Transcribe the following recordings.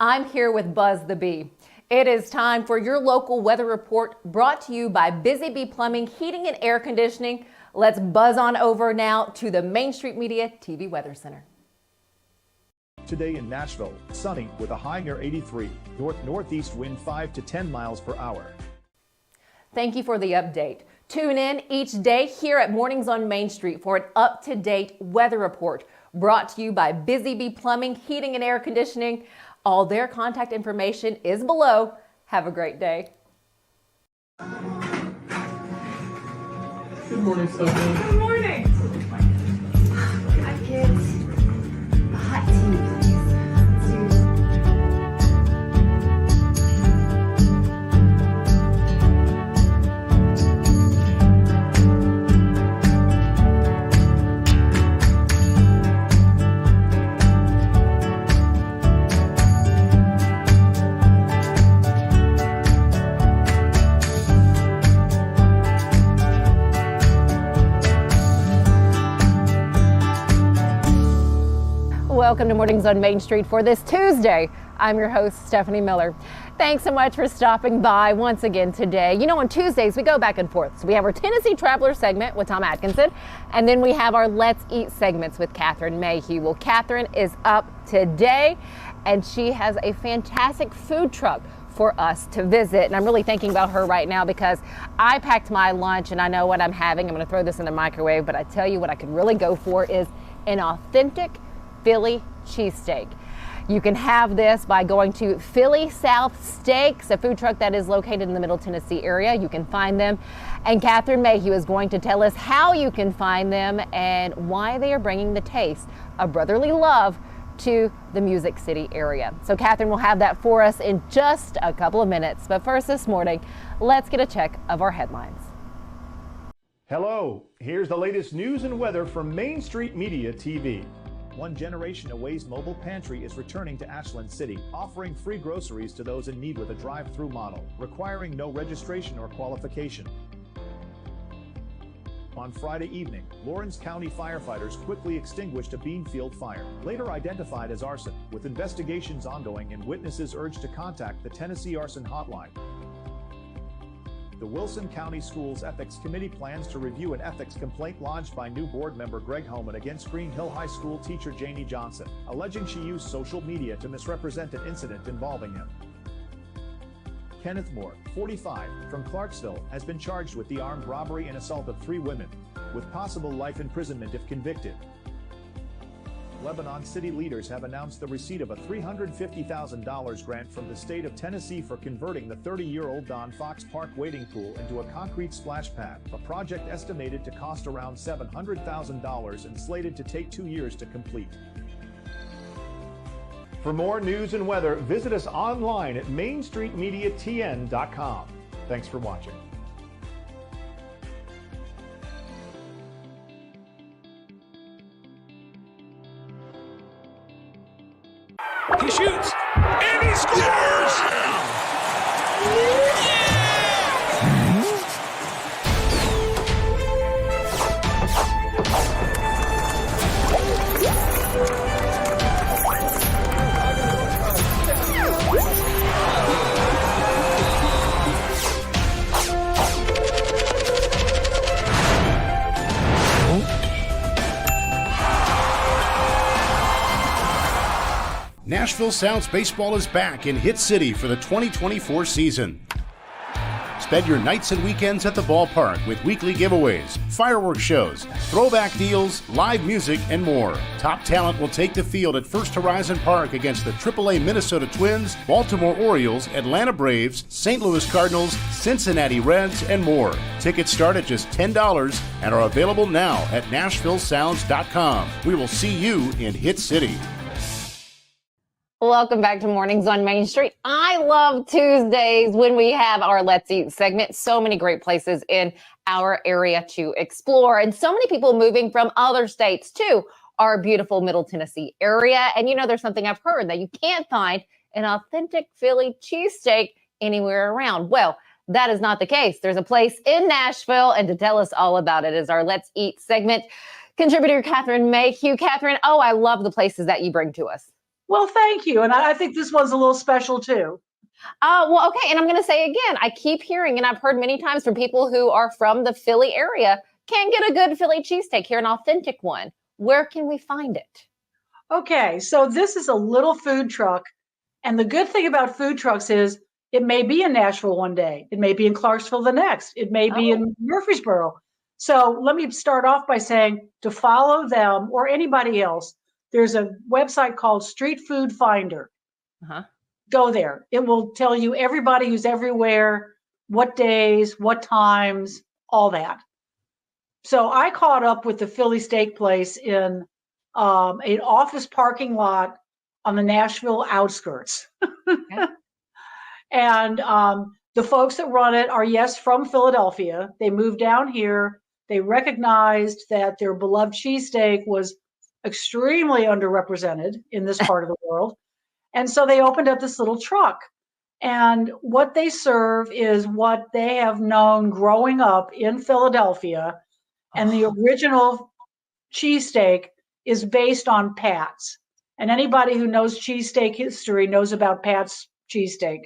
I'm here with Buzz the Bee. It is time for your local weather report brought to you by Busy Bee Plumbing, Heating and Air Conditioning. Let's buzz on over now to the Main Street Media TV Weather Center. Today in Nashville, sunny with a high near 83, north-northeast wind 5 to 10 miles per hour. Thank you for the update. Tune in each day here at Mornings on Main Street for an up-to-date weather report brought to you by Busy Bee Plumbing, Heating and Air Conditioning. All their contact information is below. Have a great day. Good morning, Stephanie. Good morning. Hi, kids. Hot tea. Welcome to Mornings on Main Street for this Tuesday. I'm your host, Stefanie Miller. Thanks so much for stopping by once again today. You know, on Tuesdays, we go back and forth. So we have our Tennessee Traveler segment with Tom Atkinson, and then we have our Let's Eat segments with Catherine Mayhew. Well, Catherine is up today, and she has a fantastic food truck for us to visit. And I'm really thinking about her right now because I packed my lunch and I know what I'm having. I'm going to throw this in the microwave, but I tell you what I could really go for is an authentic Philly cheesesteak. You can have this by going to Philly South Steaks, a food truck that is located in the Middle Tennessee area. You can find them, and Catherine Mayhew is going to tell us how you can find them and why they are bringing the taste of brotherly love to the Music City area. So Catherine will have that for us in just a couple of minutes. But first this morning, let's get a check of our headlines. Hello, here's the latest news and weather from Main Street Media TV. One Generation Away's mobile pantry is returning to Ashland City, offering free groceries to those in need with a drive-through model, requiring no registration or qualification. On Friday evening, Lawrence County firefighters quickly extinguished a bean field fire, later identified as arson, with investigations ongoing and witnesses urged to contact the Tennessee Arson Hotline. The Wilson County Schools Ethics Committee plans to review an ethics complaint lodged by new board member Greg Homan against Green Hill High School teacher Janie Johnson, alleging she used social media to misrepresent an incident involving him. Kenneth Moore, 45, from Clarksville, has been charged with the armed robbery and assault of 3 women, with possible life imprisonment if convicted. Lebanon city leaders have announced the receipt of a $350,000 grant from the state of Tennessee for converting the 30-year-old Don Fox Park wading pool into a concrete splash pad, a project estimated to cost around $700,000 and slated to take 2 years to complete. For more news and weather, visit us online at mainstreetmediatn.com. Thanks for watching. He shoots, and he scores! Nashville Sounds Baseball is back in Hit City for the 2024 season. Spend your nights and weekends at the ballpark with weekly giveaways, fireworks shows, throwback deals, live music, and more. Top talent will take the field at First Horizon Park against the AAA Minnesota Twins, Baltimore Orioles, Atlanta Braves, St. Louis Cardinals, Cincinnati Reds, and more. Tickets start at just $10 and are available now at NashvilleSounds.com. We will see you in Hit City. Welcome back to Mornings on Main Street. I love Tuesdays when we have our Let's Eat segment. So many great places in our area to explore, and so many people moving from other states to our beautiful Middle Tennessee area. And you know, there's something I've heard that you can't find an authentic Philly cheesesteak anywhere around. Well, that is not the case. There's a place in Nashville, and to tell us all about it is our Let's Eat segment contributor, Catherine Mayhew. Catherine, oh, I love the places that you bring to us. Well, thank you. And I think this one's a little special too. Well, okay. And I'm going to say again, I keep hearing, and I've heard many times from people who are from the Philly area, can't get a good Philly cheesesteak here, an authentic one. Where can we find it? Okay, so this is a little food truck. And the good thing about food trucks is it may be in Nashville one day. It may be in Clarksville the next. It may be in Murfreesboro. So let me start off by saying to follow them or anybody else, there's a website called Street Food Finder. Uh-huh. Go there. It will tell you everybody who's everywhere, what days, what times, all that. So I caught up with the Philly steak place in an office parking lot on the Nashville outskirts. Okay. And the folks that run it are, yes, from Philadelphia. They moved down here. They recognized that their beloved cheesesteak was extremely underrepresented in this part of the world. And so they opened up this little truck. And what they serve is what they have known growing up in Philadelphia. And the original cheesesteak is based on Pat's. And anybody who knows cheesesteak history knows about Pat's cheesesteak.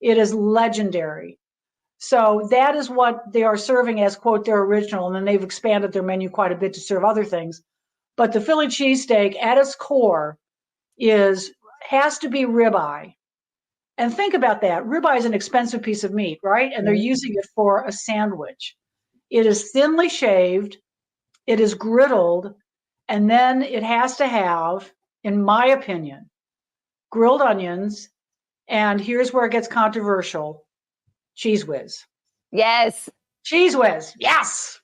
It is legendary. So that is what they are serving as, quote, their original. And then they've expanded their menu quite a bit to serve other things. But the Philly cheesesteak at its core has to be ribeye. And think about that. Ribeye is an expensive piece of meat, right? And they're using it for a sandwich. It is thinly shaved. It is griddled. And then it has to have, in my opinion, grilled onions. And here's where it gets controversial. Cheese whiz. Yes. Cheese whiz. Yes.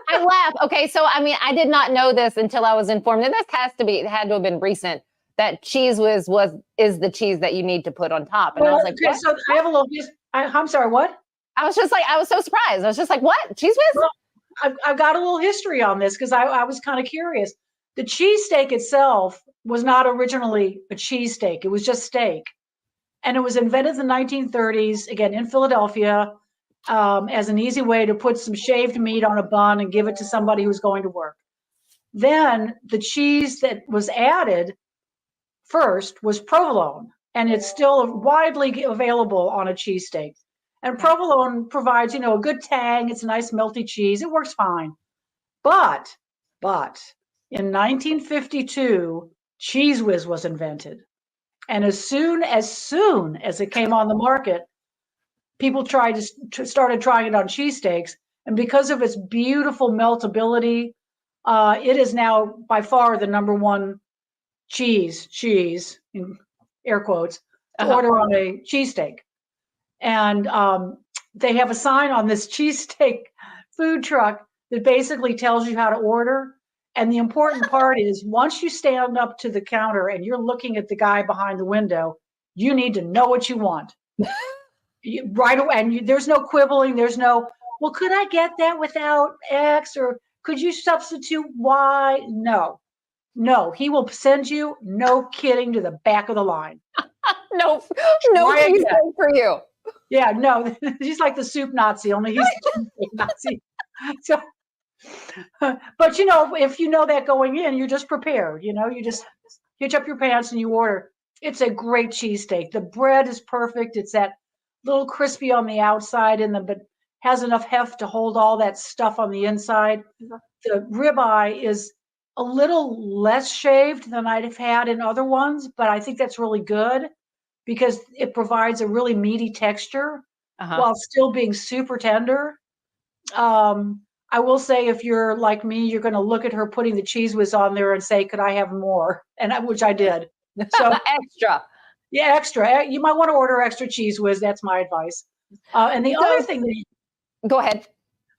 I laugh. Okay, so I mean, I did not know this until I was informed, and this had to have been recent, that cheese whiz is the cheese that you need to put on top. And I was like, okay, what? so I have a little. I'm sorry. What? I was so surprised. I was just like, what? Cheese whiz? Well, I've got a little history on this because I was kind of curious. The cheesesteak itself was not originally a cheesesteak. It was just steak. And it was invented in the 1930s, again, in Philadelphia, as an easy way to put some shaved meat on a bun and give it to somebody who's going to work. Then the cheese that was added first was provolone, and it's still widely available on a cheesesteak. And provolone provides, a good tang. It's a nice melty cheese. It works fine. But in 1952, Cheese Whiz was invented. And as soon as it came on the market, people started trying it on cheesesteaks. And because of its beautiful meltability, it is now by far the number one cheese, in air quotes, to order on a cheesesteak. And they have a sign on this cheesesteak food truck that basically tells you how to order. And the important part is once you stand up to the counter and you're looking at the guy behind the window, you need to know what you want. Right away. And there's no quibbling. There's no, well, could I get that without X? Or could you substitute Y? No. He will send you, no kidding, to the back of the line. no cheesesteak for you. Yeah, no, he's like the soup Nazi, only he's the cheesesteak Nazi. So, but if you know that going in, you're just prepared. You just hitch up your pants and you order. It's a great cheesesteak. The bread is perfect. It's that little crispy on the outside, but has enough heft to hold all that stuff on the inside. The ribeye is a little less shaved than I'd have had in other ones, but I think that's really good because it provides a really meaty texture while still being super tender. I will say, if you're like me, you're going to look at her putting the cheese whiz on there and say, could I have more? Which I did. So extra. Yeah, extra. You might want to order extra cheese whiz. That's my advice. And the other thing go ahead.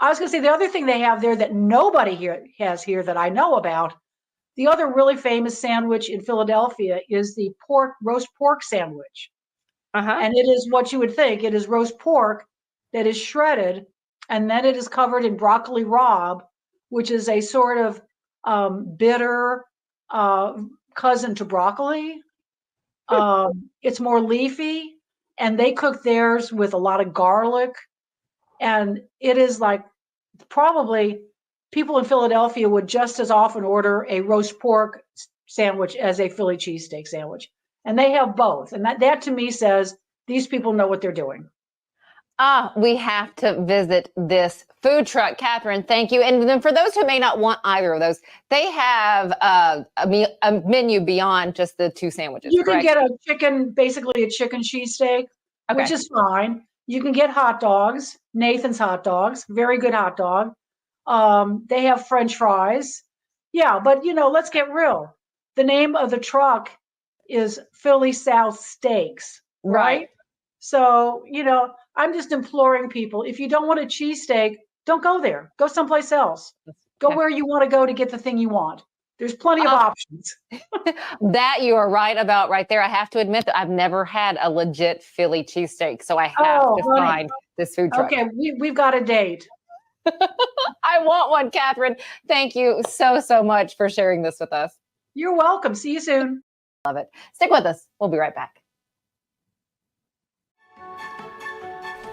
I was going to say the other thing they have there that nobody has here that I know about, the other really famous sandwich in Philadelphia is the roast pork sandwich. And it is what you would think. It is roast pork that is shredded, and then it is covered in broccoli rabe, which is a sort of bitter cousin to broccoli. It's more leafy, and they cook theirs with a lot of garlic. And it is like probably people in Philadelphia would just as often order a roast pork sandwich as a Philly cheesesteak sandwich. And they have both. And that to me says these people know what they're doing. We have to visit this food truck. Catherine, thank you. And then for those who may not want either of those, they have a menu beyond just the two sandwiches. You correct? can get basically a chicken cheesesteak, which is fine. You can get hot dogs, Nathan's hot dogs, very good hot dog. They have French fries. Yeah, but let's get real. The name of the truck is Philly South Steaks, right? So, I'm just imploring people, if you don't want a cheesesteak, don't go there. Go someplace else. Go where you want to go to get the thing you want. There's plenty of options. That you are right about right there. I have to admit that I've never had a legit Philly cheesesteak, so I have to find this food truck. Okay, we've got a date. I want one, Catherine. Thank you so, so much for sharing this with us. You're welcome. See you soon. Love it. Stick with us. We'll be right back.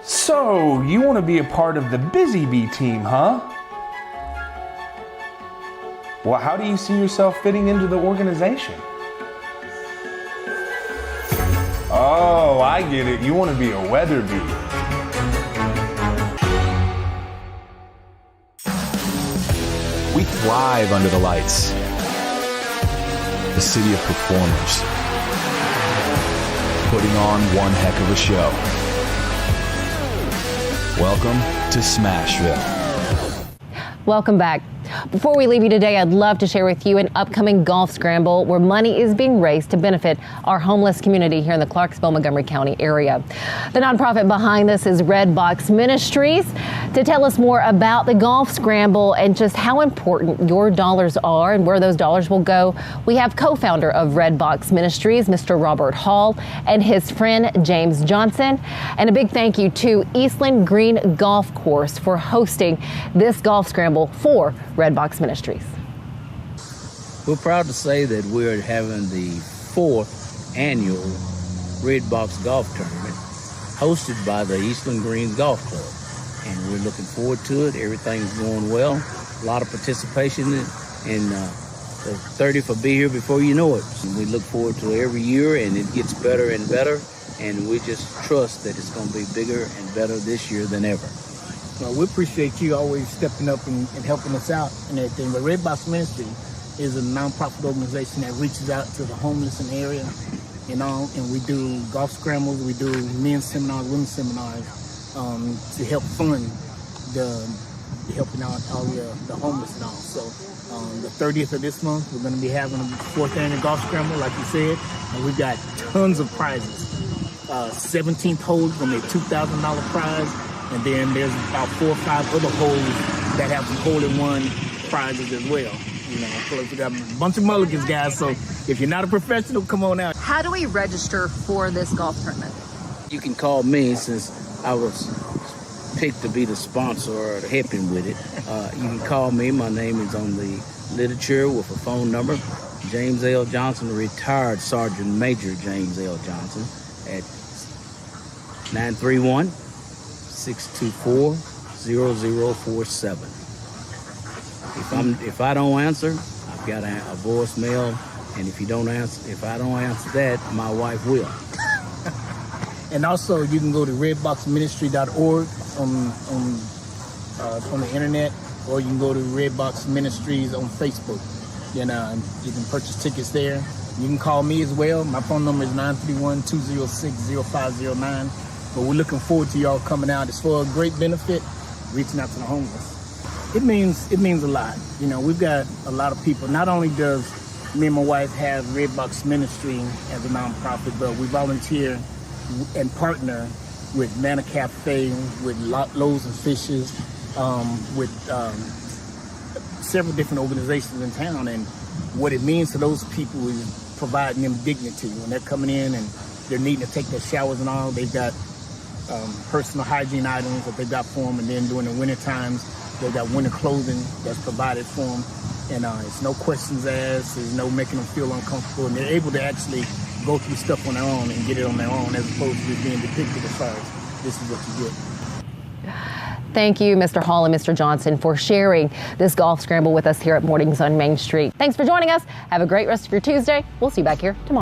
So, you want to be a part of the Busy Bee team, huh? Well, how do you see yourself fitting into the organization? Oh, I get it. You want to be a weather bee. We thrive under the lights. The city of performers. Putting on one heck of a show. Welcome to Smashville. Welcome back. Before we leave you today, I'd love to share with you an upcoming golf scramble where money is being raised to benefit our homeless community here in the Clarksville, Montgomery County area. The nonprofit behind this is Red Box Ministries. To tell us more about the golf scramble and just how important your dollars are and where those dollars will go, we have co-founder of Red Box Ministries, Mr. Robert Hall, and his friend James Johnson. And a big thank you to Eastland Green Golf Course for hosting this golf scramble for Red Box Ministries. We're proud to say that we're having the 4th annual Red Box Golf Tournament hosted by the Eastland Green Golf Club. And we're looking forward to it. Everything's going well. A lot of participation, and the 30th will be here before you know it. And we look forward to it every year, and it gets better and better. And we just trust that it's going to be bigger and better this year than ever. Well, we appreciate you always stepping up and helping us out and everything. But Red Box Ministry is a nonprofit organization that reaches out to the homeless in the area, and we do golf scrambles, we do men's seminars, women's seminars, to help fund helping out all the homeless and all. So the 30th of this month, we're going to be having a 4th annual golf scramble, like you said, and we've got tons of prizes. 17th hole is going to be a $2,000 prize. And then there's about 4 or 5 other holes that have some hole-in-one prizes as well. So we got a bunch of mulligans, guys. So if you're not a professional, come on out. How do we register for this golf tournament? You can call me, since I was picked to be the sponsor or helping with it. You can call me. My name is on the literature with a phone number. James L. Johnson, retired Sergeant Major James L. Johnson, at 931-624-0047. If I don't answer, I've got a voicemail, and if I don't answer that, my wife will. And also, you can go to redboxministry.org on the internet, or you can go to Red Box Ministries on Facebook. And you can purchase tickets there. You can call me as well. My phone number is 931-206-0509. But we're looking forward to y'all coming out. It's for a great benefit, reaching out to the homeless. It means a lot. We've got a lot of people. Not only does me and my wife have Red Box Ministry as a nonprofit, but we volunteer and partner with Manna Cafe, with Loaves and Fishes, with several different organizations in town. And what it means to those people is providing them dignity when they're coming in and they're needing to take their showers and all. They've got personal hygiene items that they've got for them, and then during the winter times, they've got winter clothing that's provided for them, and it's no questions asked, there's no making them feel uncomfortable, and they're able to actually go through stuff on their own and get it on their own, as opposed to just being depicted as far as this is what you get. Thank you, Mr. Hall and Mr. Johnson, for sharing this golf scramble with us here at Mornings on Main Street. Thanks for joining us. Have a great rest of your Tuesday. We'll see you back here tomorrow.